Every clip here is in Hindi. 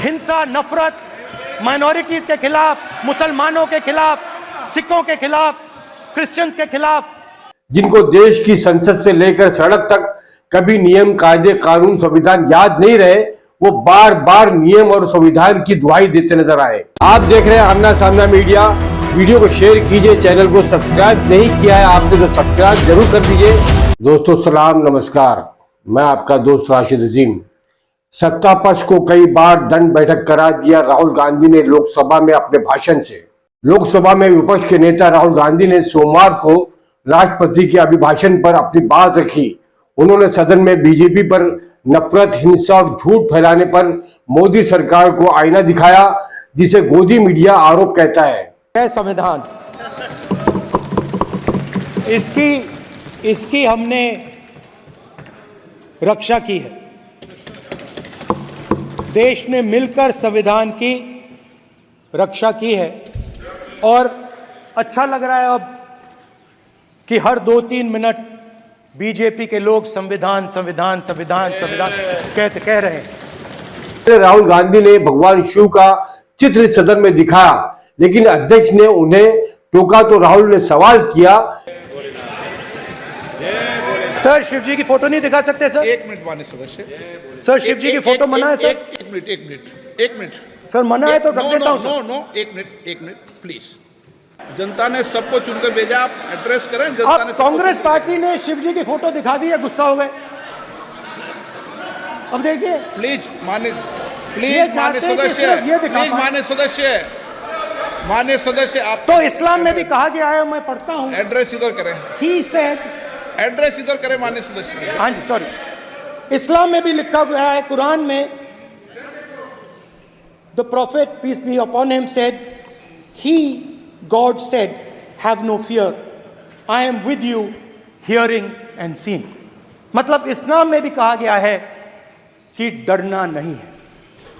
हिंसा, नफरत, माइनॉरिटीज के खिलाफ, मुसलमानों के खिलाफ, सिखों के खिलाफ, क्रिश्चियंस के खिलाफ, जिनको देश की संसद से लेकर सड़क तक कभी नियम, कायदे, कानून, संविधान याद नहीं रहे, वो बार बार नियम और संविधान की दुहाई देते नजर आए। आप देख रहे हैं आमना सामना मीडिया। वीडियो को शेयर कीजिए, चैनल को सब्सक्राइब नहीं किया है आपने तो सब्सक्राइब जरूर कर दीजिए। दोस्तों सलाम, नमस्कार, मैं आपका दोस्त राशिद अजीम। सत्ता पक्ष को कई बार दंड बैठक करा दिया राहुल गांधी ने लोकसभा में अपने भाषण से। लोकसभा में विपक्ष के नेता राहुल गांधी ने सोमवार को राष्ट्रपति के अभिभाषण पर अपनी बात रखी। उन्होंने सदन में बीजेपी पर नफरत, हिंसा और झूठ फैलाने पर मोदी सरकार को आईना दिखाया, जिसे गोदी मीडिया आरोप कहता है। संविधान इसकी हमने रक्षा की है। देश ने मिलकर संविधान की रक्षा की है और अच्छा लग रहा है अब कि हर 2-3 मिनट बीजेपी के लोग संविधान संविधान संविधान संविधान कह रहे हैं। राहुल गांधी ने भगवान शिव का चित्र सदन में दिखाया, लेकिन अध्यक्ष ने उन्हें टोका तो राहुल ने सवाल किया, सर शिव जी की फोटो नहीं दिखा सकते सर? एक मिनट माननीय सदस्य, सर शिव जी की फोटो मना है सर? एक मिनट सर मना है तो रख देता हूं सर। नो, एक मिनट प्लीज। जनता ने सबको चुनकर भेजा, आप एड्रेस करें। जनता ने कांग्रेस पार्टी ने शिव जी की फोटो दिखा दी है, गुस्सा हो गए। अब देखिए प्लीज माननीय सदस्य आप तो इस्लाम में भी कहा गया है, मैं पढ़ता हूं, एड्रेस इधर करें। ही सेड, एड्रेस इधर करें माननीय सदस्य। हाँ जी सॉरी, इस्लाम में भी लिखा गया है, कुरान में, the prophet peace be upon him said, he God said have no fear, I am with you hearing and seeing. मतलब इस्लाम में भी कहा गया है कि डरना नहीं है।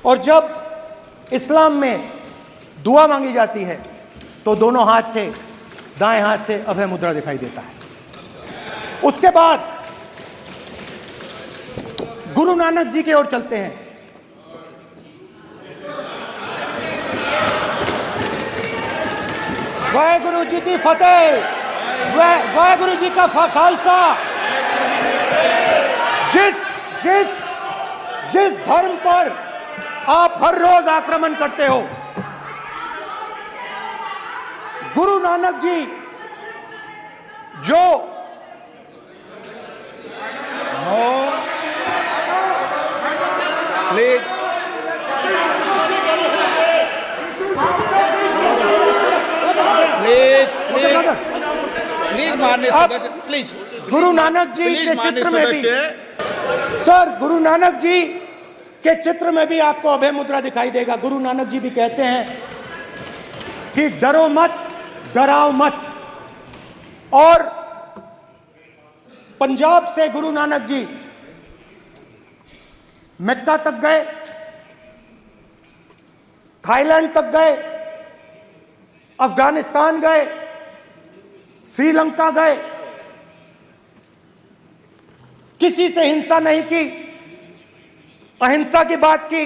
और जब इस्लाम में दुआ मांगी जाती है तो दोनों हाथ से, दाएं हाथ से अभय मुद्रा दिखाई देता है। उसके बाद गुरु नानक जी की ओर चलते हैं। वाहेगुरु जी की फतेह, वाहेगुरु जी का खालसा। जिस धर्म पर आप हर रोज आक्रमण करते हो, गुरु नानक जी जो प्लीज माननीय सदस्य, प्लीज। गुरु नानक जी के चित्र में भी, सर गुरु नानक जी के चित्र में भी आपको अभय मुद्रा दिखाई देगा। गुरु नानक जी भी कहते हैं कि डरो मत, डराओ मत। और पंजाब से गुरु नानक जी मेक्का तक गए, थाईलैंड तक गए, अफगानिस्तान गए, श्रीलंका गए, किसी से हिंसा नहीं की, अहिंसा की बात की,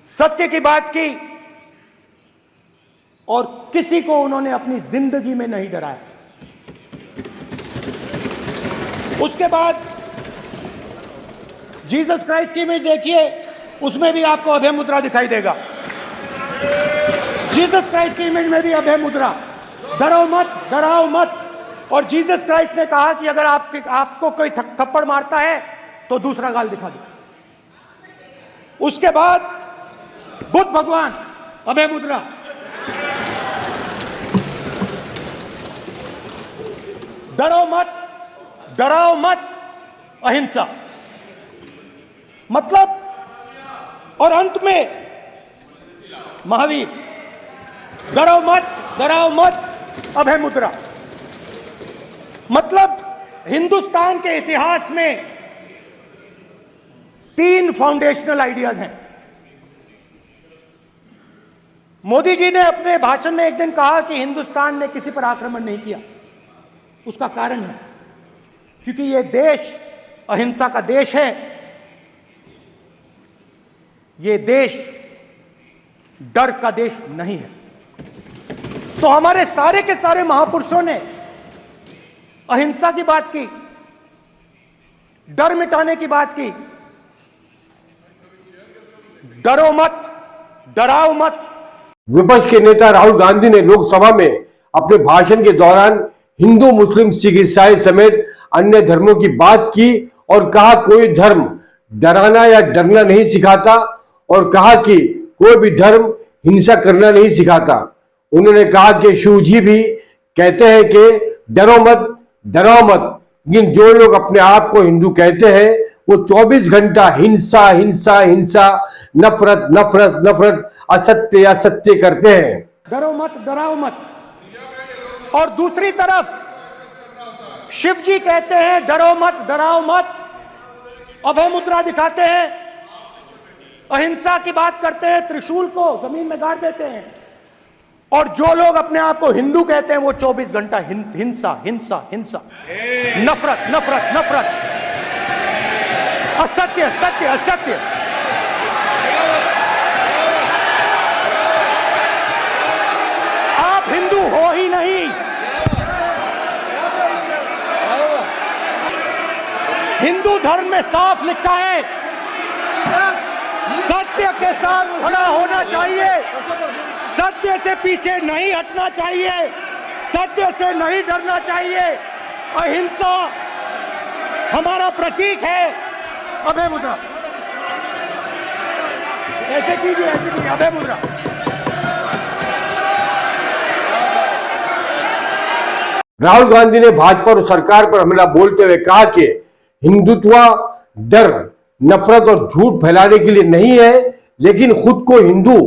सत्य की बात की, और किसी को उन्होंने अपनी जिंदगी में नहीं डराया। उसके बाद जीसस क्राइस्ट की इमेज देखिए, उसमें भी आपको अभय मुद्रा दिखाई देगा। जीसस क्राइस्ट की इमेज में भी अभय मुद्रा, डरो मत, डराओ मत। और जीसस क्राइस्ट ने कहा कि अगर आपको कोई थप्पड़ मारता है तो दूसरा गाल दिखा दो। उसके बाद बुद्ध भगवान, अभय मुद्रा। डरो मत, डराओ मत, अहिंसा। मतलब, और अंत में महावीर, डरो मत, डराओ मत, अभय मुद्रा। मतलब हिंदुस्तान के इतिहास में 3 फाउंडेशनल आइडियाज हैं। मोदी जी ने अपने भाषण में एक दिन कहा कि हिंदुस्तान ने किसी पर आक्रमण नहीं किया। उसका कारण है क्योंकि यह देश अहिंसा का देश है। ये देश डर का देश नहीं है। तो हमारे सारे के सारे महापुरुषों ने अहिंसा की बात की, डर मिटाने की बात की। डरो मत, डराओ मत। विपक्ष के नेता राहुल गांधी ने लोकसभा में अपने भाषण के दौरान हिंदू, मुस्लिम, सिख, ईसाई समेत अन्य धर्मों की बात की और कहा कोई धर्म डराना या डरना नहीं सिखाता, और कहा कि कोई भी धर्म हिंसा करना नहीं सिखाता। उन्होंने कहा कि शिव जी भी कहते हैं कि डरो मत, डराओ मत, लेकिन जो लोग अपने आप को हिंदू कहते हैं वो 24 घंटा हिंसा हिंसा हिंसा, नफरत नफरत नफरत, असत्य असत्य करते हैं। डरो मत, डराओ मत। और दूसरी तरफ शिव जी कहते हैं डरो मत, डराओ मत, अभय मुद्रा दिखाते हैं, अहिंसा की बात करते हैं, त्रिशूल को जमीन में गाड़ देते हैं। और जो लोग अपने आप को हिंदू कहते हैं वो 24 घंटा हिंसा हिंसा हिंसा, नफरत नफरत नफरत, असत्य सत्य असत्य। आप हिंदू हो ही नहीं। हिंदू धर्म में साफ लिखा है सत्य के साथ खड़ा होना चाहिए, सत्य से पीछे नहीं हटना चाहिए, सत्य से नहीं डरना चाहिए। अहिंसा हमारा प्रतीक है। अभय मुद्रा ऐसे कीजिए, ऐसे कीजिए, अभय मुद्रा। राहुल गांधी ने भाजपा और सरकार पर हमला बोलते हुए कहा कि हिंदुत्व डर, नफरत और झूठ फैलाने के लिए नहीं है, लेकिन खुद को हिंदू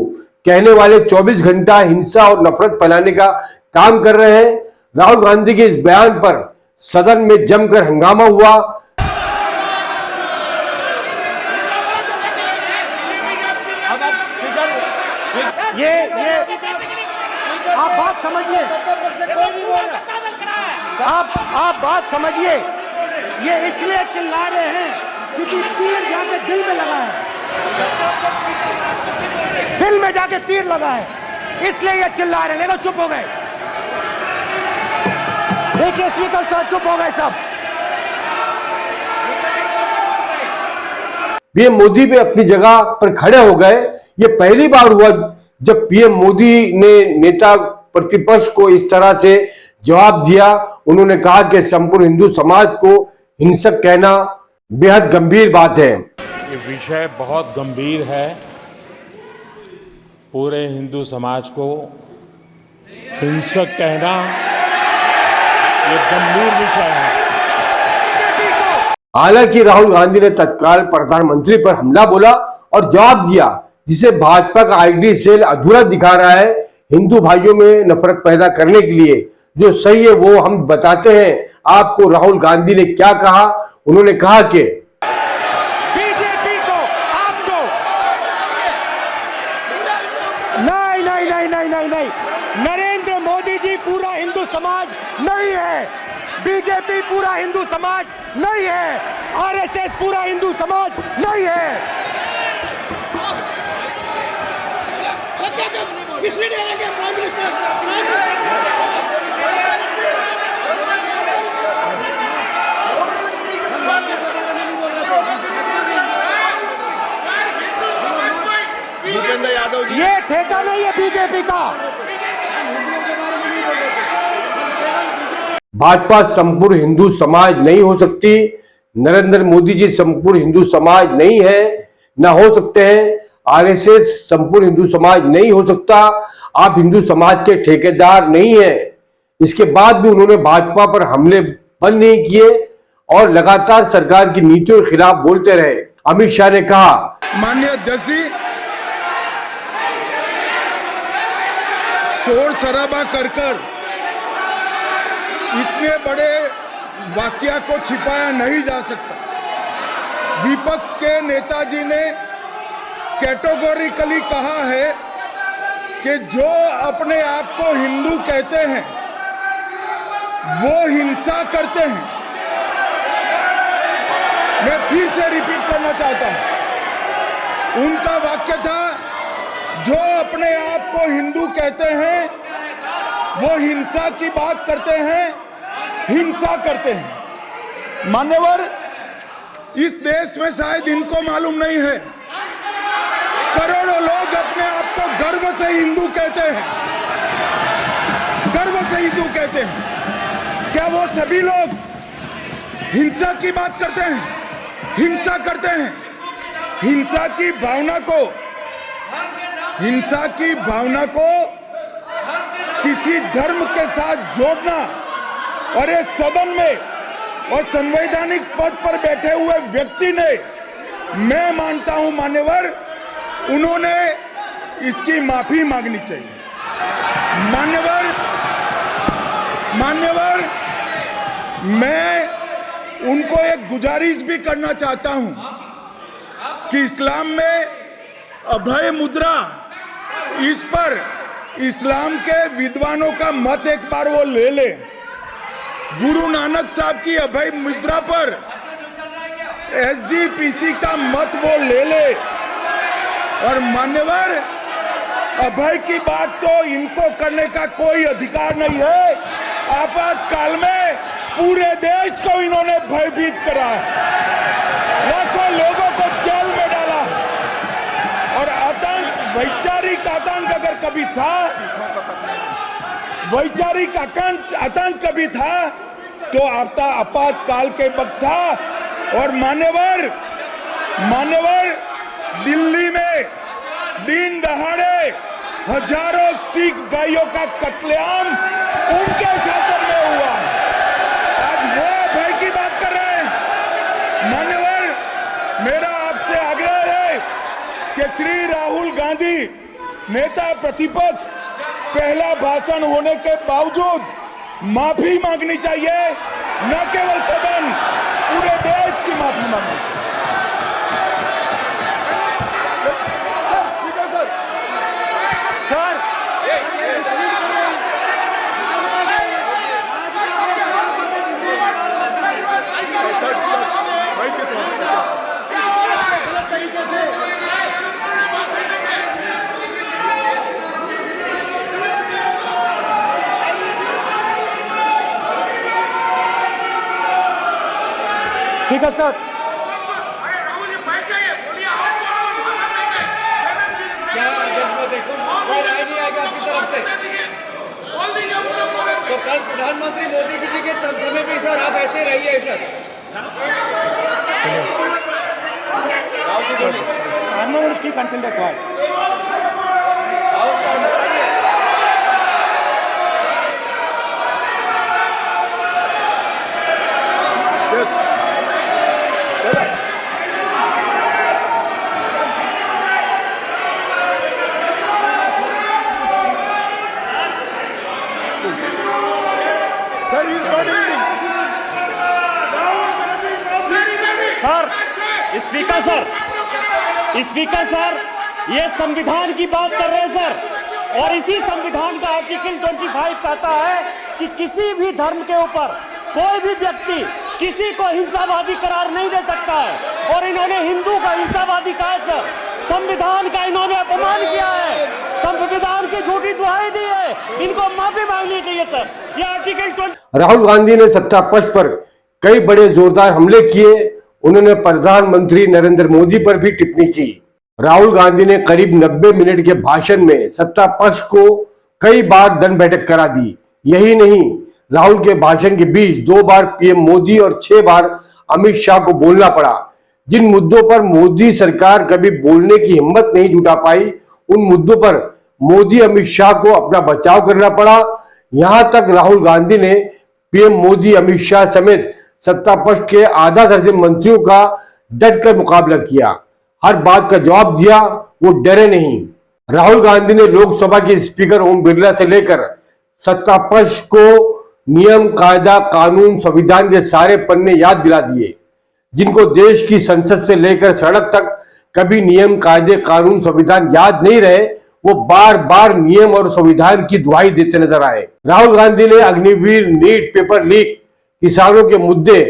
कहने वाले 24 घंटा हिंसा और नफरत फैलाने का काम कर रहे हैं। राहुल गांधी के इस बयान पर सदन में जमकर हंगामा हुआ। ये आप बात समझिए, आप बात समझिए। ये इसलिए चिल्ला रहे हैं क्योंकि तीर जाके दिल में लगा है, दिल में जाके तीर लगा है, इसलिए ये चिल्ला रहे हैं। देखो चुप हो गए, देखिए स्पीकर साहब चुप हो गए सब। पीएम मोदी भी अपनी जगह पर खड़े हो गए। ये पहली बार हुआ जब पीएम मोदी ने नेता प्रतिपक्ष को इस तरह से जवाब दिया। उन्होंने कहा कि संपूर्ण हिंदू समाज को हिंसक कहना बेहद गंभीर बात है। ये विषय बहुत गंभीर है। पूरे हिंदू समाज को हिंसक कहना ये गंभीर विषय है। हालांकि राहुल गांधी ने तत्काल प्रधानमंत्री पर हमला बोला और जवाब दिया, जिसे भाजपा का आईटी सेल अधूरा दिखा रहा है। हिंदू भाइयों में नफरत पैदा करने के लिए जो सही है वो हम बताते हैं आपको। राहुल गांधी ने क्या कहा? उन्होंने कहा कि बीजेपी को आपको नहीं नहीं नहीं नहीं नहीं नहीं, नरेंद्र मोदी जी पूरा हिंदू समाज नहीं है, बीजेपी पूरा हिंदू समाज नहीं है, आरएसएस पूरा हिंदू समाज नहीं है। भूपेंद्र यादव जी, ये ठेका नहीं है बीजेपी का। भाजपा संपूर्ण हिंदू समाज नहीं हो सकती। नरेंद्र मोदी जी संपूर्ण हिंदू समाज नहीं है, ना हो सकते हैं। आरएसएस संपूर्ण हिंदू समाज नहीं हो सकता। आप हिंदू समाज के ठेकेदार नहीं है। इसके बाद भी उन्होंने भाजपा पर हमले बंद नहीं किए और लगातार सरकार की नीतियों के खिलाफ बोलते रहे। अमित शाह ने कहा, माननीय अध्यक्ष जी, शोर शराबा कर इतने बड़े वाकया को छिपाया नहीं जा सकता। विपक्ष के नेताजी ने कैटेगोरिकली कहा है कि जो अपने आप को हिंदू कहते हैं वो हिंसा करते हैं। मैं फिर से रिपीट करना चाहता हूं, उनका वाक्य था जो अपने आपको हिंदू कहते हैं वो हिंसा की बात करते हैं, हिंसा करते हैं। मान्यवर, इस देश में शायद इनको मालूम नहीं है, करोड़ों लोग अपने आप को गर्व से हिंदू कहते हैं, गर्व से हिंदू कहते हैं। क्या वो सभी लोग हिंसा की बात करते हैं, हिंसा करते हैं? हिंसा की भावना को किसी धर्म के साथ जोड़ना, और इस सदन में और संवैधानिक पद पर बैठे हुए व्यक्ति ने, मैं मानता हूं मान्यवर, उन्होंने इसकी माफी मांगनी चाहिए। मान्यवर, मैं उनको एक गुजारिश भी करना चाहता हूं कि इस्लाम में अभय मुद्रा, इस पर इस्लाम के विद्वानों का मत एक बार वो ले ले। गुरु नानक साहब की अभय मुद्रा पर SGPC का मत वो ले ले। और मान्यवर, अभय की बात तो इनको करने का कोई अधिकार नहीं है। आपातकाल में पूरे देश को इन्होंने भयभीत करा है, लाखों लोगों को जेल में डाला, और आतंक, वैचारिक आतंक अगर कभी था, वैचारिक आतंक कभी था तो आपातकाल के वक्त था। और मान्यवर, दिल्ली में दिन दहाड़े हजारों सिख भाइयों का कत्लेआम उनके शासन में हुआ। आज वो भय की बात कर रहे हैं। मान्यवर, मेरा आपसे आग्रह है कि श्री राहुल गांधी, नेता प्रतिपक्ष, पहला भाषण होने के बावजूद माफी मांगनी चाहिए, न केवल सदन, पूरे देश की माफी मांगनी चाहिए। सर, स्पीकर सर, तो कल प्रधानमंत्री मोदी जी के समय भी सर आप ऐसे रहिए sir. I'm not going to speak until they're quiet. Sir, speaker sir, ये संविधान की बात कर रहे हैं सर, और इसी संविधान का आर्टिकल 25 कहता है कि किसी भी धर्म के ऊपर कोई भी व्यक्ति किसी को हिंसावादी करार नहीं दे सकता है, और इन्होंने हिंदू का हिंसावादी कहा है सर। संविधान का इन्होंने अपमान किया है, संविधान की झूठी दुहाई दी है, इनको माफी मांगनी चाहिए सर। ये आर्टिकल 20। राहुल गांधी ने सत्ता पक्ष पर कई बड़े जोरदार हमले किए। उन्होंने प्रधानमंत्री नरेंद्र मोदी पर भी टिप्पणी की। राहुल गांधी ने करीब 90 मिनट के भाषण में सत्ता पक्ष को कई बार दंड बैठक करा दी। यही नहीं, राहुल के भाषण के बीच 2 बार पीएम मोदी और 6 बार अमित शाह को बोलना पड़ा। जिन मुद्दों पर मोदी सरकार कभी बोलने की हिम्मत नहीं जुटा पाई, उन मुद्दों पर मोदी अमित शाह को अपना बचाव करना पड़ा। यहां तक राहुल गांधी ने पीएम मोदी, अमित शाह समेत सत्ता पक्ष के आधा दर्जन मंत्रियों का डटकर मुकाबला किया। हर बात का जवाब दिया, वो डरे नहीं। राहुल गांधी ने लोकसभा के स्पीकर ओम बिरला से लेकर सत्ता पक्ष को नियम, कायदा, कानून, संविधान के सारे पन्ने याद दिला दिए। जिनको देश की संसद से लेकर सड़क तक कभी नियम, कायदे, कानून, संविधान याद नहीं रहे, वो बार बार नियम और संविधान की दुहाई देते नजर आए। राहुल गांधी ने अग्निवीर, नीट पेपर लीक, किसानों के मुद्दे,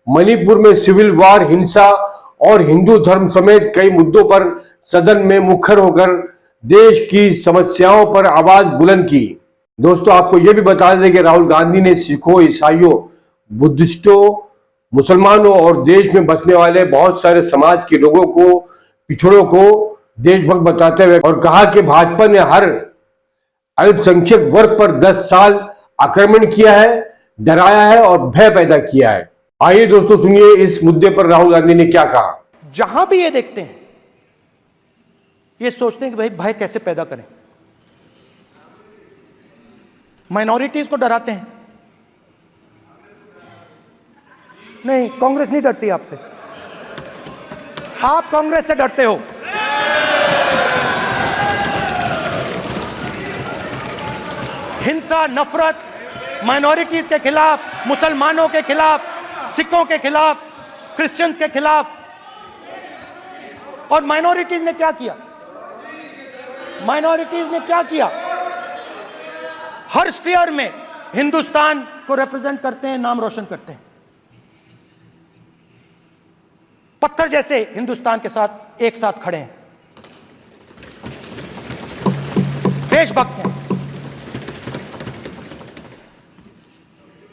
मणिपुर में सिविल वार, हिंसा और हिंदू धर्म समेत कई मुद्दों पर सदन में मुखर होकर देश की समस्याओं पर आवाज बुलंद की। दोस्तों, आपको यह भी बता दें कि राहुल गांधी ने सिखों, ईसाइयों, बुद्धिस्टों, मुसलमानों और देश में बसने वाले बहुत सारे समाज के लोगों को, पिछड़ों को देशभक्त बताते हुए और कहा कि भाजपा ने हर अल्पसंख्यक वर्ग पर 10 साल आक्रमण किया है, डराया है और भय पैदा किया है। आइए दोस्तों, सुनिए इस मुद्दे पर राहुल गांधी ने क्या कहा। जहां भी ये देखते हैं, ये सोचते हैं कि भाई भय कैसे पैदा करें, माइनॉरिटीज को डराते हैं। नहीं, कांग्रेस नहीं डरती आपसे, आप कांग्रेस से डरते हो। हिंसा, नफरत, माइनॉरिटीज के खिलाफ, मुसलमानों के खिलाफ, सिखों के खिलाफ, क्रिश्चियंस के खिलाफ। और माइनॉरिटीज ने क्या किया? माइनॉरिटीज ने क्या किया? हर स्फीयर में हिंदुस्तान को रिप्रेजेंट करते हैं, नाम रोशन करते हैं। पत्थर जैसे हिंदुस्तान के साथ एक साथ खड़े हैं, देशभक्त हैं।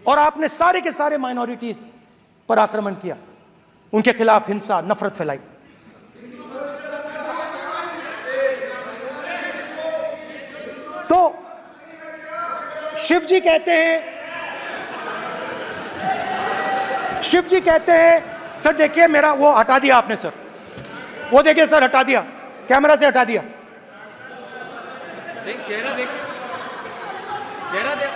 और आपने सारे के सारे माइनॉरिटीज पर आक्रमण किया, उनके खिलाफ हिंसा, नफरत फैलाई। तो शिव जी कहते हैं, सर देखिए मेरा वो हटा दिया आपने सर, वो देखिए सर हटा दिया, कैमरा से हटा दिया। चेहरा देख, चेहरा देख।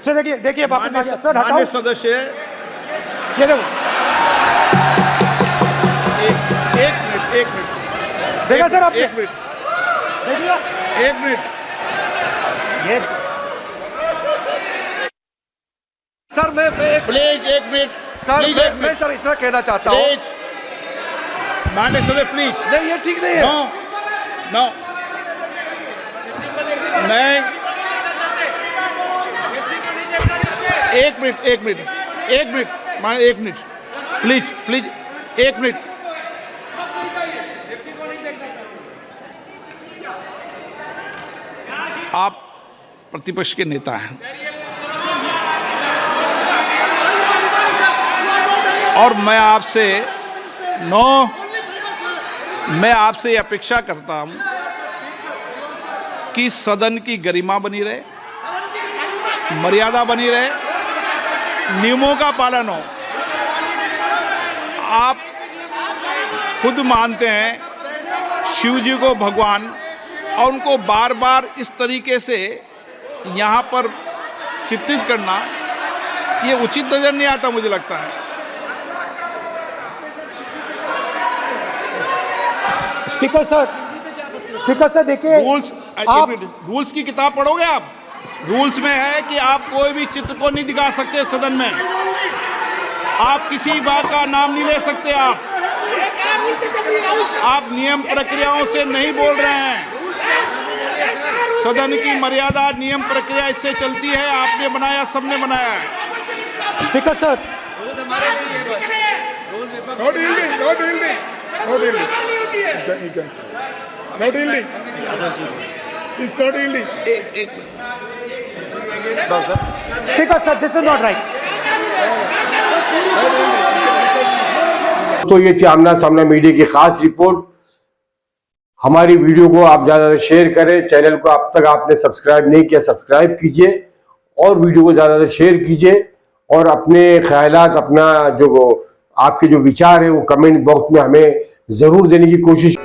सर देखिए वापस आ गया सर, हटाओ सदस्य। ये देखो, एक मिनट देखा सर आपने? एक मिनट देखिए, एक मिनट ये सर मैं प्लीज एक मिनट सर प्लीज, एक मैं मिनट सर इतना कहना चाहता हूँ। प्लीज माननीय सदस्य प्लीज। नहीं, ये ठीक नहीं है। नो मैं एक मिनट मैं एक मिनट प्लीज एक मिनट। आप प्रतिपक्ष के नेता हैं और मैं आपसे अपेक्षा करता हूं कि सदन की गरिमा बनी रहे, मर्यादा बनी रहे, नियमों का पालन हो। आप खुद मानते हैं शिव जी को भगवान, और उनको बार बार इस तरीके से यहाँ पर चित्रित करना ये उचित नजर नहीं आता, मुझे लगता है। स्पीकर सर देखिए, रूल्स की किताब पढ़ोगे आप? रूल्स में है कि आप कोई भी चित्र को नहीं दिखा सकते सदन में, आप किसी बात का नाम नहीं ले सकते, आप नियम प्रक्रियाओं से नहीं बोल रहे हैं। सदन की मर्यादा, नियम प्रक्रिया इससे चलती है, आपने बनाया, सबने बनाया है। Speaker sir, speaker sir, this is not right. तो ये थी आमना सामना मीडिया की खास रिपोर्ट। हमारी वीडियो को आप ज्यादा शेयर करें, चैनल को अब तक आपने सब्सक्राइब नहीं किया सब्सक्राइब कीजिए और वीडियो को ज्यादा शेयर कीजिए और अपने ख्यालात, अपना जो आपके जो विचार है वो कमेंट बॉक्स में हमें जरूर देने की कोशिश